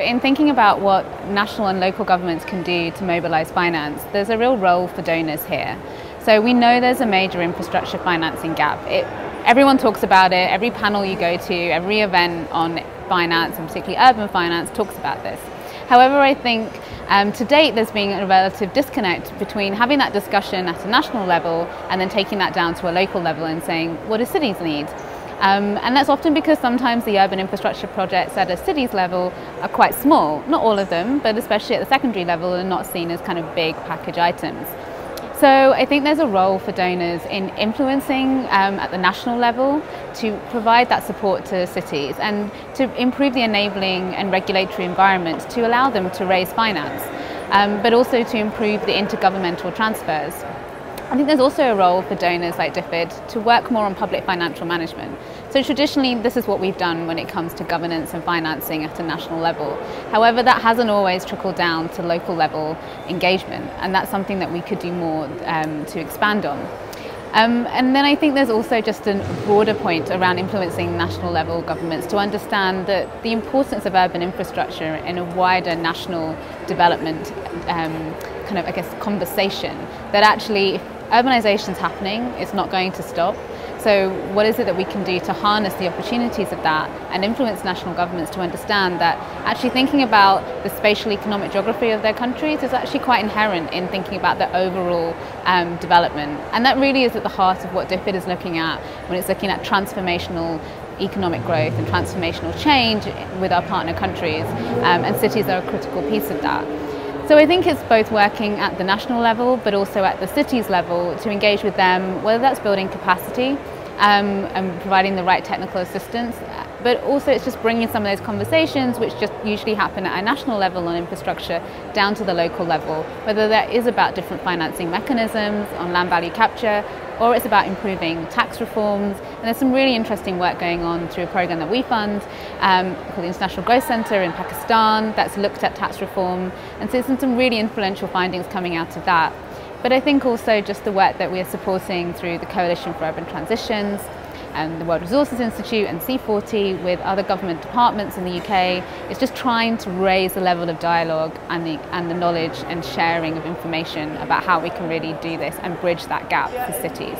In thinking about what national and local governments can do to mobilise finance, there's a real role for donors here. So we know there's a major infrastructure financing gap. Everyone talks about it, every panel you go to, every event on finance, and particularly urban finance, talks about this. However, I think to date there's been a relative disconnect between having that discussion at a national level and then taking that down to a local level and saying, what do cities need? And that's often because sometimes the urban infrastructure projects at a city's level are quite small. Not all of them, but especially at the secondary level, are not seen as kind of big package items. So I think there's a role for donors in influencing at the national level to provide that support to cities and to improve the enabling and regulatory environment to allow them to raise finance, but also to improve the intergovernmental transfers. I think there's also a role for donors like DFID to work more on public financial management. So traditionally this is what we've done when it comes to governance and financing at a national level. However, that hasn't always trickled down to local level engagement, and that's something that we could do more to expand on. And then I think there's also just a broader point around influencing national level governments to understand that the importance of urban infrastructure in a wider national development kind of, I guess, conversation, that actually if urbanisation is happening, it's not going to stop. So what is it that we can do to harness the opportunities of that and influence national governments to understand that actually thinking about the spatial economic geography of their countries is actually quite inherent in thinking about the overall development. And that really is at the heart of what DFID is looking at when it's looking at transformational economic growth and transformational change with our partner countries, and cities are a critical piece of that. So I think it's both working at the national level but also at the cities level to engage with them, whether that's building capacity and providing the right technical assistance, but also it's just bringing some of those conversations which just usually happen at a national level on infrastructure down to the local level, whether that is about different financing mechanisms on land value capture, or it's about improving tax reforms. And there's some really interesting work going on through a program that we fund called the International Growth Centre in Pakistan that's looked at tax reform, and so there's some really influential findings coming out of that. But I think also just the work that we are supporting through the Coalition for Urban Transitions and the World Resources Institute and C40 with other government departments in the UK is just trying to raise the level of dialogue and the knowledge and sharing of information about how we can really do this and bridge that gap for cities.